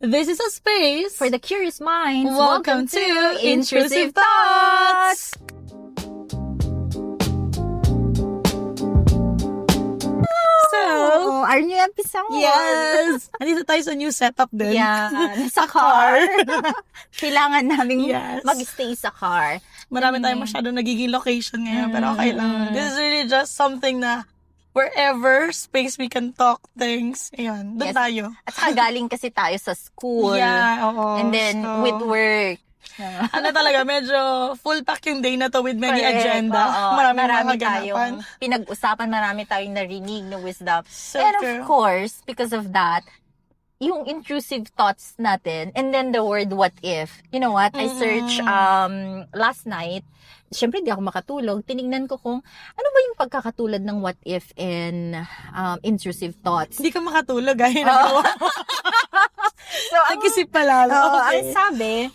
This is a space For the curious minds, Welcome to Intrusive Thoughts! So, Our new episode. yes! Andito tayo sa new setup din. Yeah, sa car. Kailangan namin Yes. mag-stay sa car. Marami tayong masyado nagiging location ngayon, pero okay lang. This is really just something na wherever space we can talk things, ayun, doon Yes. tayo. At saka galing kasi tayo sa school. Yeah, oo. And then, So, with work. ano talaga, medyo full pack yung day na to with many Correct. agenda. Oo. Marami tayong kaganapan. pinag-usapan, marami tayong narinig na wisdom. So And true. of course, because of that, yung intrusive thoughts natin, and then the word what if. You know what? I searched last night. Siyempre, di ako makatulog. Tinignan ko kung ano ba yung pagkakatulad ng what if and intrusive thoughts. Hindi ka makatulog, ay nagawa. So, Nag-isip pa lalo. ang sabi,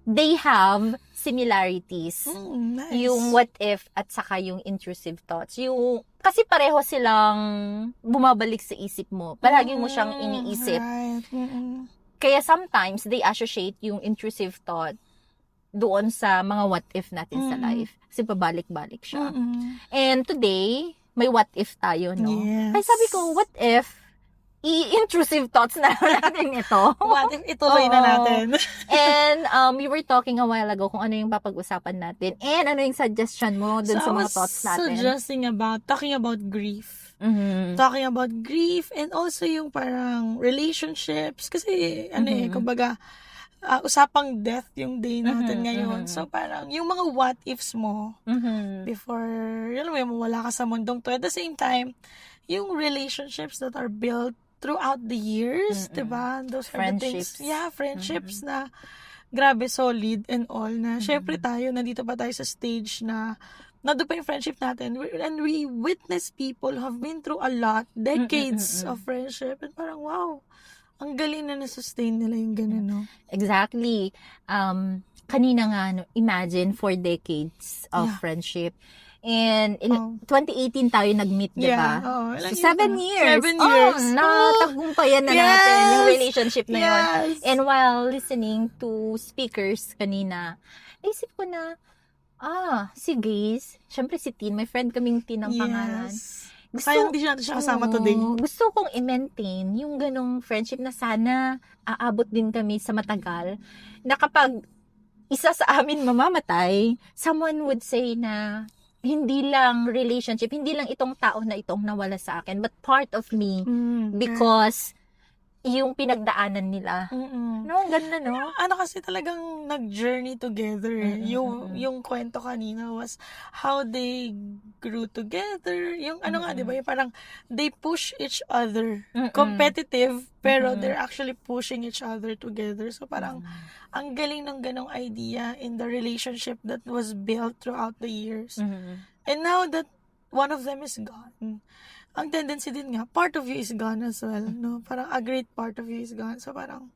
they have similarities. Nice. Yung what if at saka yung intrusive thoughts. Yung, kasi pareho silang bumabalik sa isip mo. Palagi mo siyang iniisip. Right. Kaya sometimes, they associate yung intrusive thought doon sa mga what if natin sa life. Kasi pabalik-balik siya. And today, may what if tayo, no? Yes. Ay sabi ko, what if i-intrusive thoughts na natin ito? What if ituloy na Oo. natin? And we were talking a while ago kung ano yung papag-usapan natin and ano yung suggestion mo dun sa mga thoughts natin. Talking about grief. Mhm. Talking about grief and also yung parang relationships. Kasi, kumbaga, usapang death yung day natin ngayon. So, parang, yung mga what ifs mo Mhm. before, mawala ka sa mundong to. At the same time, yung relationships that are built throughout the years, diba? Those are the things. Friendships. Yeah, friendships na grabe, solid and all na. Syempre tayo, nandito pa tayo sa stage na nandun pa yung friendship natin. And we witness people who have been through a lot, decades of friendship. And parang, wow, ang galing na na-sustain nila yung ganun, no? Exactly. Kanina nga, imagine 4 decades of Yeah. friendship. And in 2018 tayo nag-meet, di ba? Oo. So, 7 years. 7 years. Natagumpayan na natin yung relationship na yun. Yes. And while listening to speakers kanina, naisip ko na, si Grace, syempre si Tin, my friend kaming Tin ang pangalan. Sayang di natin siya kasama today. Gusto kong i-maintain yung ganong friendship na sana aabot din kami sa matagal. Na kapag isa sa amin mamamatay, someone would say na hindi lang relationship, hindi lang itong tao na itong nawala sa akin, but part of me because yung pinagdaanan nila. No, ganda, no? Ano kasi talagang nag-journey together. Yung kwento kanina was how they grew together. Yung ano nga, di ba? Yung parang they push each other. Competitive, pero they're actually pushing each other together. So parang ang galing ng ganong idea in the relationship that was built throughout the years. And now that one of them is gone, ang tendency din nga, part of you is gone as well, no? Parang a great part of you is gone. So parang,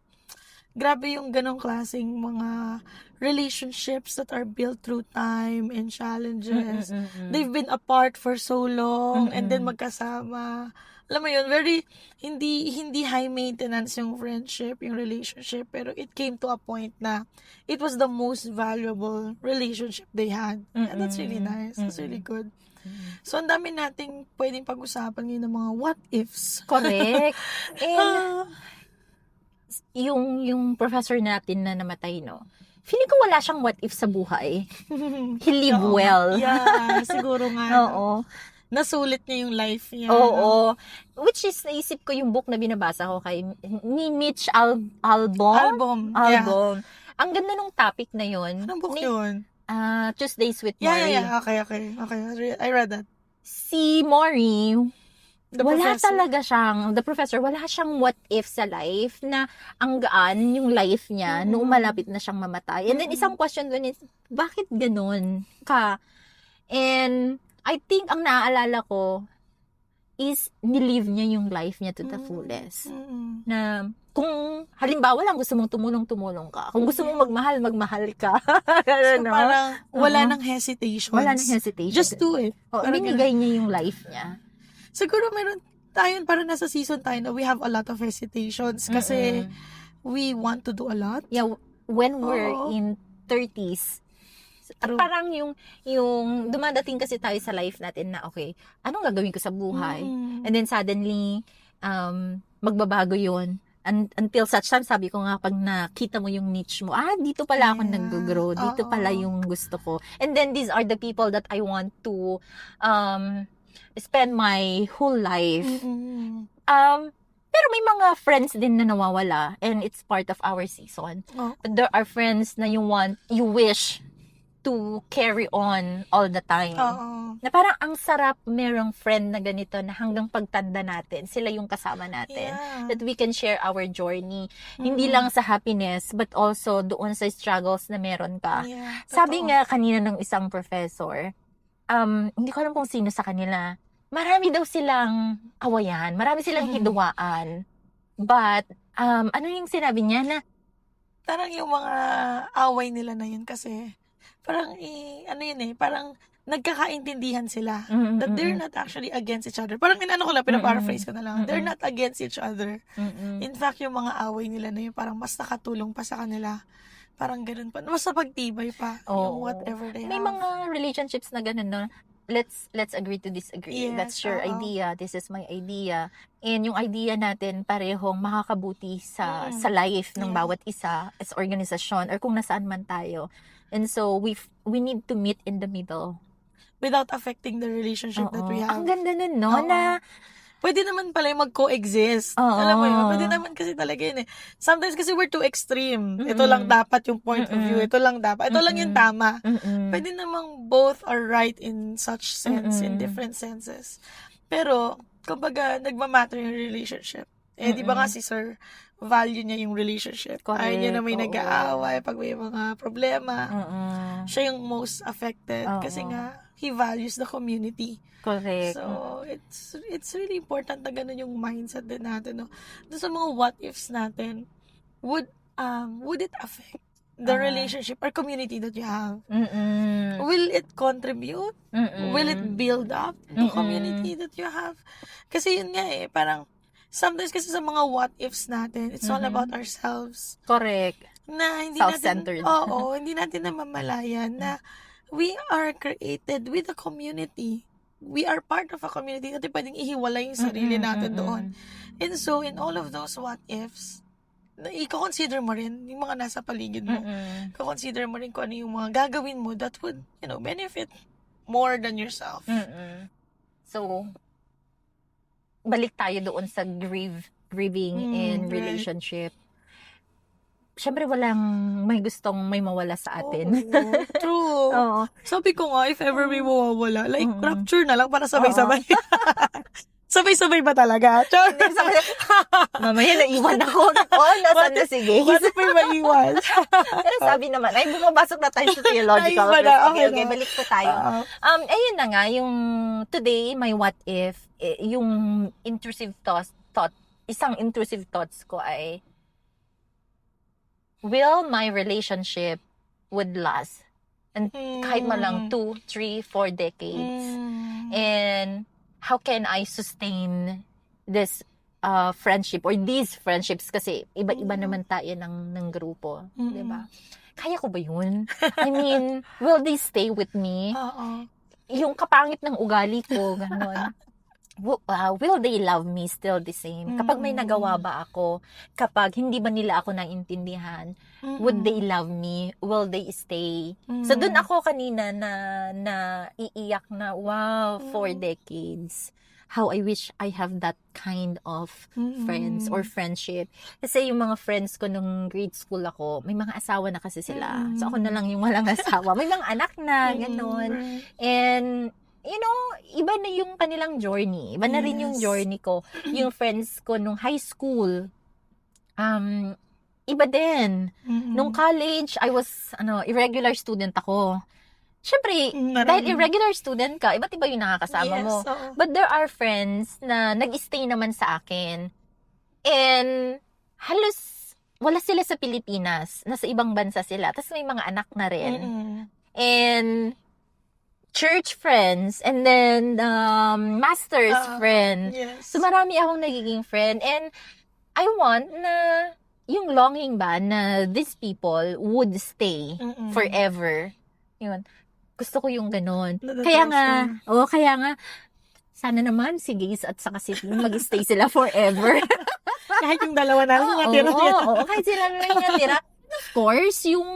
grabe yung ganong klaseng mga relationships that are built through time and challenges. They've been apart for so long and then magkasama. Alam mo yun, very, hindi high maintenance yung friendship, yung relationship, pero it came to a point na it was the most valuable relationship they had. And that's really nice. That's really good. So, ang dami nating pwedeng pag-usapan ngayon ng mga what ifs. Correct. And yung professor natin na namatay, no? Feeling ko wala siyang what if sa buhay. He lived well. Yeah, siguro nga. Oo. Nasulit niya yung life niya. Oo. Which is, naisip ko yung book na binabasa ko kay ni Mitch Albom. Yeah. Ang ganda nung topic na yun. Anong book yun? Tuesdays with Maury. Yeah. Okay. I read that. Si Maury, The professor, wala siyang what if sa life na ang gaan yung life niya nung malapit na siyang mamatay. And then isang question dun is, bakit ganun ka? And I think ang naaalala ko is nilive niya yung life niya to the fullest. Na kung halimbawa lang gusto mong tumulong ka. Kung gusto mong magmahal ka. So parang wala nang hesitations. Wala nang hesitation. Just do it. Binigay niya yung life niya. Siguro meron tayo, parang nasa season tayo na we have a lot of hesitations kasi we want to do a lot. Yeah, when we're Oo. in 30s, at True. parang yung dumadating kasi tayo sa life natin na, okay, anong gagawin ko sa buhay? And then suddenly, magbabago yun. Until such time, sabi ko nga, pag nakita mo yung niche mo, dito pala ako Yeah. nag-grow, dito Oo. pala yung gusto ko. And then, these are the people that I want to spend my whole life. Pero may mga friends din na nawawala, and it's part of our season. Oh. But there are friends na you wish to carry on all the time. Oo. Na parang ang sarap merong friend na ganito na hanggang pagtanda natin, sila yung kasama natin. Yeah. That we can share our journey. Hindi lang sa happiness, but also doon sa struggles na meron ka. Yeah, Sabi totoo. nga kanina ng isang professor, hindi ko alam kung sino sa kanila, marami daw silang awayan, marami silang hidwaan. But, ano yung sinabi niya na, Parang yung mga away nila na yun kasi, parang, ano yun parang nagkakaintindihan sila. That they're not actually against each other. Parang inano ko lang, pinaparaphrase ko na lang. They're not against each other. In fact, yung mga away nila na yun, parang mas nakatulong pa sa kanila. Parang ganun pa. Mas napagtibay pa. Yung whatever they may have. mga relationships na ganun, no? Let's agree to disagree. Yes, That's your idea. This is my idea. And yung idea natin parehong makakabuti sa life ng bawat isa as organisasyon or kung nasaan man tayo. And so we need to meet in the middle. Without affecting the relationship that we have. Ang ganda nun, no? Oo. Na pwede naman pala yung mag-coexist. Oo. Alam mo yun? Pwede naman kasi talaga yun Sometimes kasi we're too extreme. Ito lang dapat yung point of view. Ito lang dapat. Ito lang yung tama. Pwede namang both are right in such sense, in different senses. Pero, kumbaga, nagmamatter yung relationship. Di ba nga si Sir, value niya yung relationship. Correct. Ayaw niya na may Oo. nag-aaway pag may mga problema. Siya yung most affected Oo. kasi nga, he values the community. correct. So, it's really important na ganun yung mindset din natin, no? Doon sa mga what ifs natin, would it affect the relationship or community that you have? Will it contribute? Will it build up the community that you have? Kasi yun nga parang sometimes kasi sa mga what ifs natin, it's all about ourselves. Correct. Na hindi Self-centered. natin, hindi natin namamalayan na we are created with a community. We are part of a community. Natin pwedeng ihiwalay yung sarili natin doon. And so, in all of those what ifs, i-consider mo rin yung mga nasa paligid mo. I-consider mo rin kung ano yung mga gagawin mo that would, benefit more than yourself. So, balik tayo doon sa grieving in right. relationship. Siyempre, walang may gustong may mawala sa atin. Oo, true. Oo. Sabi ko nga, if ever may mawawala, like, rapture na lang para sabay-sabay. Sabay-sabay ba talaga? Char! Mamaya naiwan ako. Nasaan na si Gaze? What if may maiwan? Pero sabi naman, ay bumabasok na tayo sa theological. Naiwan na, Okay, okay na. balik po tayo. Ayun na nga, yung today, my what if, yung intrusive thought, isang intrusive thoughts ko ay, will my relationship would last? And kahit man lang 2, 3, 4 decades. And how can I sustain this friendship or these friendships kasi iba-iba naman tayo ng grupo, 'di ba? Kaya ko ba 'yun? I mean, will they stay with me? Oo. Yung kapangit ng ugali ko, gano'n. Will they love me still the same? Kapag may nagawa ba ako, kapag hindi ba nila ako naintindihan, would they love me? Will they stay? So, dun ako kanina na iiyak na, wow, 4 decades. How I wish I have that kind of friends or friendship. Kasi yung mga friends ko nung grade school ako, may mga asawa na kasi sila. So, ako na lang yung walang asawa. May mga anak na, gano'n. And, iba na yung kanilang journey. Iba na rin yung journey ko. Yung friends ko nung high school, iba din. Nung college, I was, irregular student ako. Siyempre, dahil irregular student ka, iba't iba yung nakakasama mo. Oo. But there are friends na nag-stay naman sa akin. And, halos, wala sila sa Pilipinas. Nasa ibang bansa sila. Tapos may mga anak na rin. And, church friends, and then master's friend. Yes. So, marami akong nagiging friend. And I want na yung longing ba na these people would stay forever. Yun. Gusto ko yung ganun. Kaya nga, sana naman si Gaze at saka si Tim mag-stay sila forever. Kahit yung dalawa na lang natira. Oo, kahit sila na lang natira. Of course, yung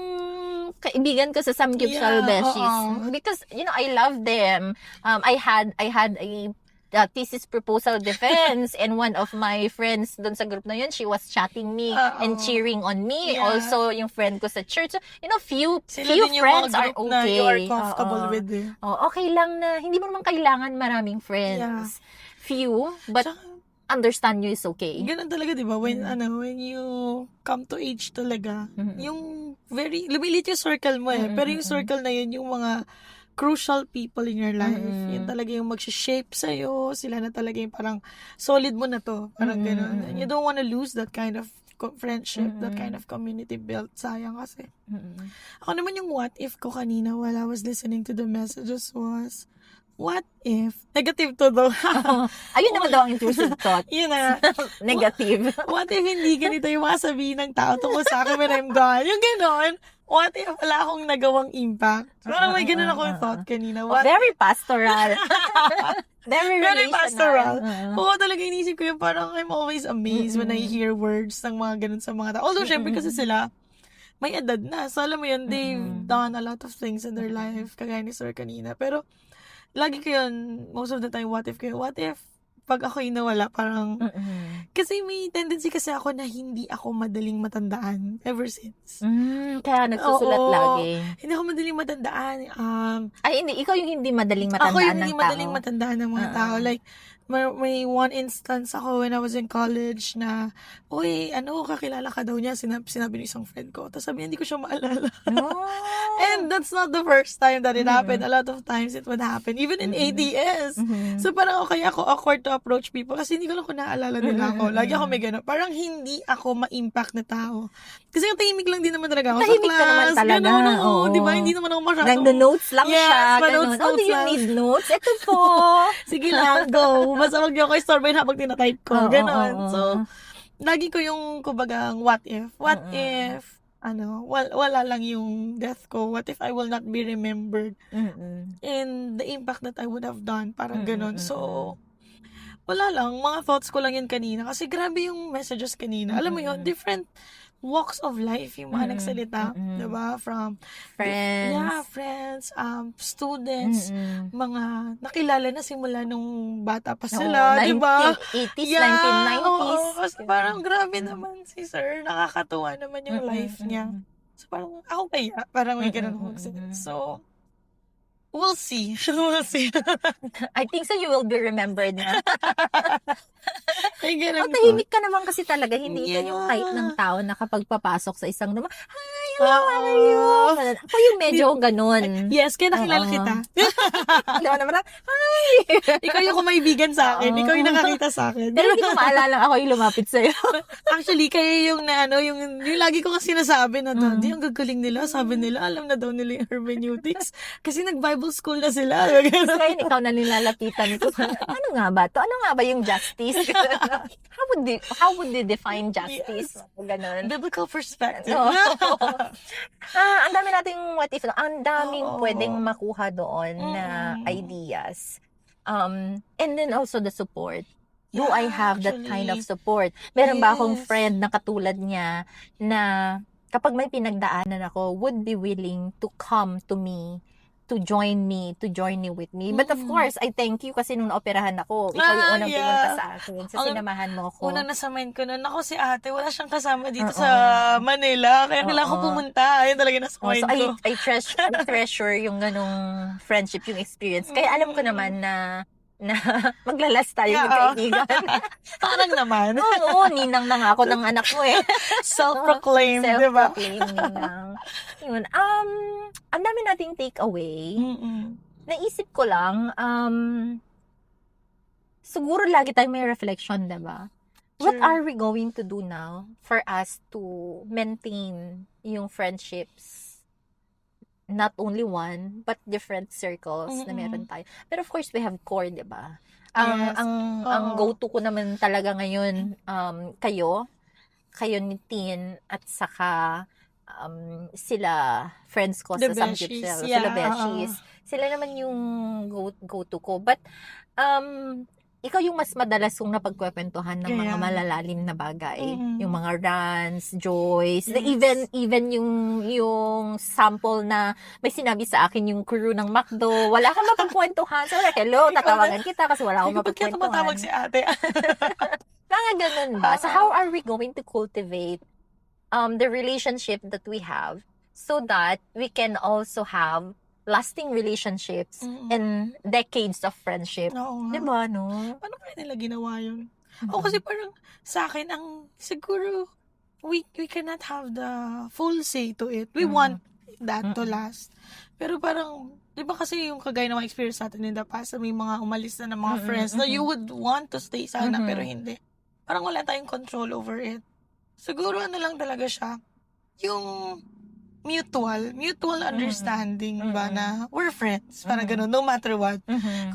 kaibigan ko sa Samgyupsal Beshies. Because, I love them. I had a thesis proposal defense, and one of my friends doon sa group na yun, she was chatting me and cheering on me. Yeah. Also, yung friend ko sa church. So, few Sila friends din are yung mga group na okay. you are comfortable with. Okay lang na, hindi mo naman kailangan maraming friends. Yeah. Few, but understand you is okay. Ganun talaga, di ba? When you come to age talaga, yung lumilit yung circle mo pero yung circle na yun, yung mga crucial people in your life. Yun talaga yung mag-shape sa'yo. Sila na talaga yung parang solid mo na to. Parang ganun. And you don't wanna lose that kind of friendship, that kind of community built. Sayang kasi. Ako naman yung what if ko kanina while I was listening to the messages was, what if? Negative to daw. Ayun naman daw ang intrusive thought. Yun na. Negative. What if hindi ganito yung mga sabihin ng tao tungkol sa akin when I'm gone? Yung ganon. What if wala akong nagawang impact? Parang may ganun akong thought kanina. Very pastoral. Very pastoral. Oo, talaga inisip ko yung parang I'm always amazed when I hear words ng mga ganun sa mga tao. Although, syempre kasi sila, may edad na. So, alam mo yun, they've done a lot of things in their life, kagaya ni Sir kanina. Pero, lagi ko yun, most of the time, what if pag ako'y nawala, parang, kasi may tendency kasi ako na hindi ako madaling matandaan ever since. Kaya nagsusulat lagi. Hindi ako madaling matandaan. Hindi. Ikaw yung hindi madaling matandaan ako yung ng hindi madaling matandaan ng mga tao. Like, may one instance ako when I was in college na, uy, kakilala ka daw niya, sinabi ng isang friend ko. Tapos sabi niya, hindi ko siya maalala. And that's not the first time that it happened. A lot of times it would happen, even in ADS. So parang kaya ako awkward to approach people kasi hindi ko lang kung naaalala nila ako. Lagi ako may gano'n. Parang hindi ako ma-impact na tao. Kasi yung tahimik lang din naman talaga ako sa class. Tahimik ka naman talaga. Oo, di ba? Hindi naman ako masyadong... Nag-notes lang siya. Notes do you need notes? Ito po. Sige lang, go. Basta wag niyo ako istorbahin habang tinatype ko. Ganon. So, lagi ko yung, kumbaga, what if? What if, wala lang yung death ko? What if I will not be remembered? And the impact that I would have done, parang ganon. So, wala lang. Mga thoughts ko lang yun kanina. Kasi grabe yung messages kanina. Alam mo yun, different walks of life yung mga nagsalita, diba? From friends. Friends, students, mga nakilala na simula nung bata pa sila, diba? 80s, 1990s. Kasi parang grabe naman si Sir. Nakakatuwa naman yung life niya. So parang ako kaya, parang may ganun akong magsalita. So, we'll see. We'll see. I think so you will be remembered na. Ay, ganun po. Tahimik ka naman kasi talaga. Hindi ka yung type ng tao na kapag papasok sa isang room, hi, how are you? Ako yung medyo ganun. Yes, kaya nakilala kita. Diba naman, hi! Ikaw yung kumaibigan sa akin. Ikaw yung nakakita sa akin. Pero hindi ko maalala ako yung lumapit sa'yo. Actually, kaya yung yung lagi ko kasi sinasabi na di ang gagaling nila. Sabi nila, alam na daw nila yung hermeneutics. Kasi nag-Bible school na sila. Kaya ikaw na nilalapitan ko. Ano nga ba to? Ano nga ba yung justice? How would they define justice? Ganun. Biblical perspective. Ang dami nating what if, ang daming pwedeng makuha doon na ideas. And then also the support. Do I have that kind of support? Meron ba akong friend na katulad niya na kapag may pinagdaanan ako, would be willing to come to me, to journey with me. But of course, I thank you kasi nung naoperahan ako, ikaw yung unang pumunta sa akin. So, sinamahan mo ako. Unang nasamain ko nun. Ako si ate, wala siyang kasama dito sa Manila. Kaya kailangan ko pumunta. Ayun talaga nasamain ko. I treasure yung ganong friendship, yung experience. Kaya alam ko naman na maglalas tayo yung kaibigan. Parang naman. Oo, ninang na nga ako ng anak mo eh. Self-proclaimed, di ba? Self-proclaimed ninang. Yun. Ang dami nating take away. Naisip ko lang, siguro lagi tayo may reflection, di ba? What are we going to do now for us to maintain yung friendships not only one, but different circles na meron tayo. Pero of course, we have core, di ba? Yes. Ang go-to ko naman talaga ngayon, kayo ni Tin, at saka sila, friends ko The sa Beshies, Samgyupsal, yeah, sila Beshies. Sila naman yung go-to ko. But, ikaw yung mas madalas kong napagkwentuhan ng mga Kaya. malalalim na bagay. Mm. Yung mga rants, joys, Yes. even yung sample na may sinabi sa akin yung crew ng McDo, wala kang mapagkwentuhan. So, hello, tatawagan kita kasi wala akong Ba't kaya mapagkwentuhan. tumatawag si ate? Mga ganun ba? So, how are we going to cultivate the relationship that we have so that we can also have lasting relationships and decades of friendship? Oo nga. Diba, no? Paano kaya nila ginawa yun? O kasi parang sa akin, siguro, we cannot have the full say to it. We want that to last. Pero parang, di ba kasi yung kagaya ng mga experience natin in the past, may mga umalis na ng mga friends na you would want to stay sana, pero hindi. Parang wala tayong control over it. Siguro lang talaga siya, yung mutual understanding ba na we're friends, parang ganun, no matter what.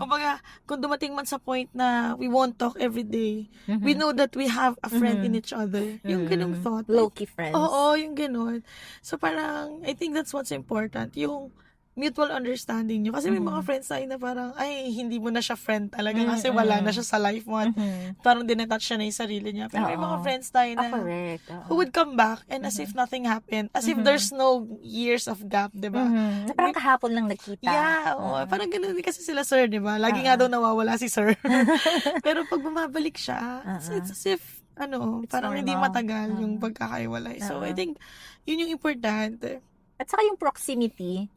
Kumbaga, kung dumating man sa point na we won't talk every day, we know that we have a friend in each other. Yung ganung thought. Low-key friends. Oo, yung ganun. So parang, I think that's what's important, yung mutual understanding nyo. Kasi may mga friends tayo na parang, ay, hindi mo na siya friend talaga kasi wala na siya sa life mo. At parang dinetouch siya na yung sarili niya. Pero may mga friends tayo na Correct. who would come back and as if nothing happened. As if there's no years of gap, di ba? Na parang kahapon lang nakita. Yeah, oo. Parang ganun din kasi sila sir, di ba? Lagi nga daw nawawala si sir. Pero pag bumabalik siya, it's as if, parang hindi normal. matagal yung pagkakaiwalay. So, I think, yun yung importante. At saka yung proximity,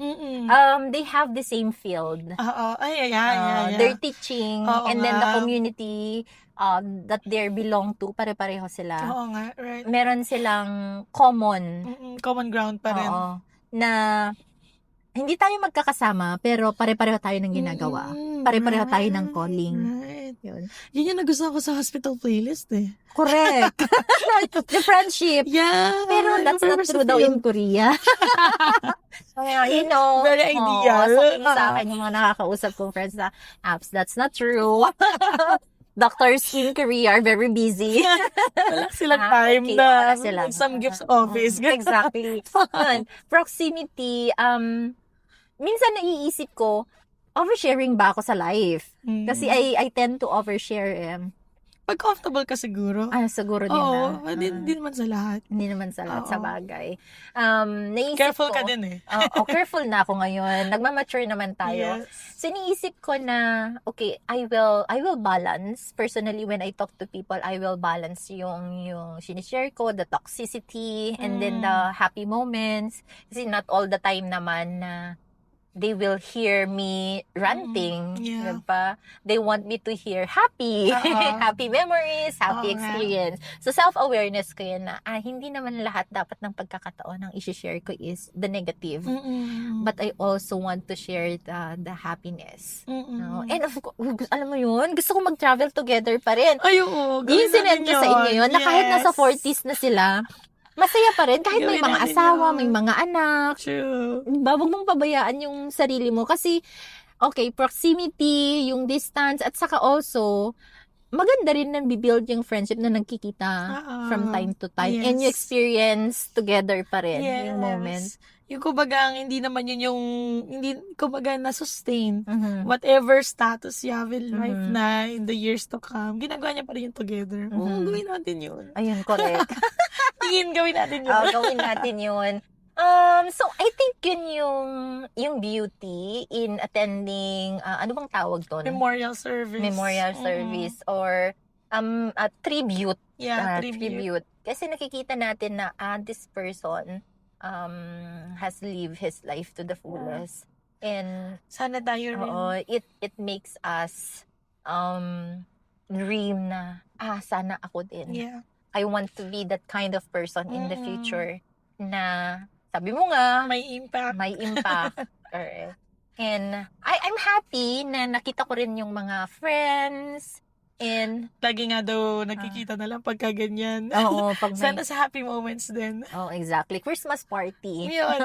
they have the same field. Oo. Yeah. They're teaching, Oo and then the nga. community that they belong to, pare-pareho sila. Oo nga, right. Meron silang common. Common ground pa rin. Oo, na hindi tayo magkakasama, pero pare-pareho tayo ng ginagawa. Pare-pareho tayo ng calling. Right. Yun. Yun yung nagustuhan ko sa hospital playlist eh. Correct. The friendship. Yeah. Pero that's not true daw in Korea. You know. Very ideal. Sabi sa akin yung mga nakakausap kong friends na apps, that's not true. Doctors in Korea are very busy. Wala silang time na wala sila. some gifts office. Exactly. Yun. Proximity, minsan naiisip ko, oversharing ba ako sa life? Kasi I tend to overshare. Pag comfortable ka siguro. Siguro din Oo, na. hindi naman sa lahat. Hindi naman sa lahat sa bagay. Naisip Careful ko, ka din eh. Careful na ako ngayon. Nagmamature naman tayo. Yes. So, iniisip ko na, okay, I will balance. Personally, when I talk to people, I will balance yung sinishare ko, the toxicity, and then the happy moments. Kasi not all the time naman na they will hear me ranting. Yeah. Diba? They want me to hear happy. Happy memories, happy experience. So, self-awareness ko yun na, hindi naman lahat dapat ng pagkakataon ang isi-share ko is the negative. But I also want to share the happiness. No? And of course, alam mo yun, gusto ko mag-travel together pa rin. Ay, oo. Yung sinend ko sa inyo yun, na kahit nasa 40s na sila, masaya pa rin kahit may Gawin mga natin asawa, yun. may mga anak. True. Huwag mong pabayaan yung sarili mo kasi okay, proximity, yung distance, at saka also maganda rin na bibuild yung friendship na nagkikita from time to time. Yes. And you experience together pa rin yung moments. Yung kumbaga, hindi naman yun yung, hindi, kumbaga, na-sustain. Whatever status you have in life na in the years to come, ginagawa niya pa rin yung together. Gawin natin yun. Ayun, correct. Gawin natin yun. Gawin natin yun. So, I think yun yung beauty in attending, ano bang tawag doon? Memorial service. Memorial service or a tribute. Yeah, tribute. Kasi nakikita natin na this person has lived his life to the fullest. And Sana tayo rin. it makes us dream na sana ako din. Yeah. I want to be that kind of person in the future na sabi mo nga May impact. may impact. Correct. And I'm happy na nakita ko rin yung mga friends And, Lagi nga daw nakikita na lang pagka ganyan. oo, pag may, Sana sa happy moments din. oh, exactly. Christmas party. Yun.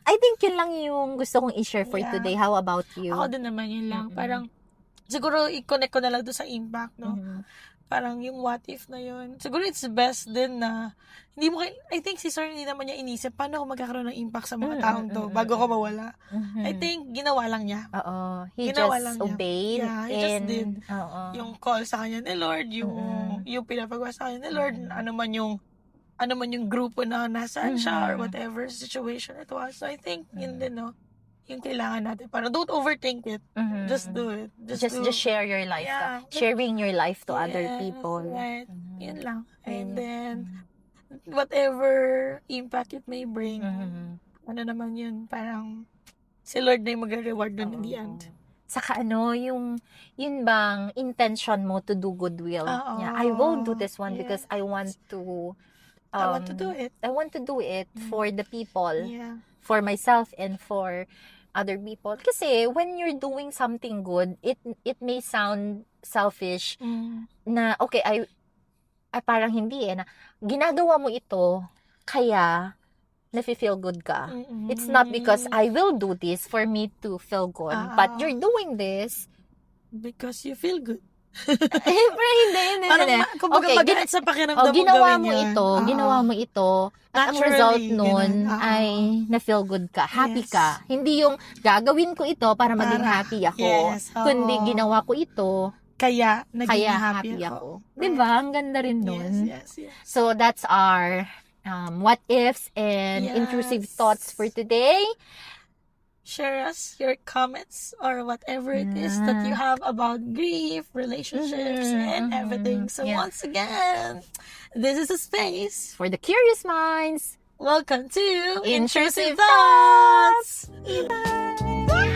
I think yun lang yung gusto kong i-share for Yeah. today. How about you? Ako din naman yun lang. Mm-mm. Parang, siguro i-connect ko na lang doon sa impact, no? Mhm. Parang yung what if na yun. Siguro it's best din na, hindi mo, I think si Sir hindi naman niya inisip, paano ako magkakaroon ng impact sa mga taong to bago ako mawala. Mhm. I think, ginawa lang niya. Oo. He Ginawa just lang niya. obeyed. Yeah, he just and, did. Oo. Yung call sa kanya ni Lord, yung pinapagawa sa kanya ni Lord, ano man yung grupo na nasaan siya or whatever situation it was. So I think yun din, no, yung kailangan natin. Parang don't overthink it. Mhm. Just do it. Just share your life. Yeah. Sharing your life to other Yes, people. Right. Mhm. Yun lang. And Mm. then, whatever impact it may bring, Mhm. ano naman yun, parang si Lord na yung magre-reward dun in the Oo. end. Saka yun bang intention mo to do goodwill. Oo. Yeah, I will do this one Yes. because I want to I want to do it. I want to do it for the people, Yeah. for myself and for other people. Kasi when you're doing something good, it may sound selfish na okay, ay parang hindi na ginagawa mo ito kaya nafe-feel good ka. Mm-mm. It's not because I will do this for me to feel good, but you're doing this Because you feel good. pero hindi. Parang, kumbaga, Okay, magalit sa pakiramdam mo ginawa gawin mo yan. ito, ginawa mo ito, at ang Naturally, result nun ganun. ay na-feel good ka, happy Yes. ka. Hindi yung gagawin ko ito para maging Para- happy ako, yes, oo. kundi ginawa ko ito, Kaya, naging kaya happy happy ako. ako. Diba? Ang ganda rin nun. Yes. So, that's our what ifs and Yes. intrusive thoughts for today. Share us your comments or whatever it is that you have about grief, relationships, and everything. So Yeah. once again, this is a space. For the curious minds, Welcome to Intrusive Thoughts! Bye!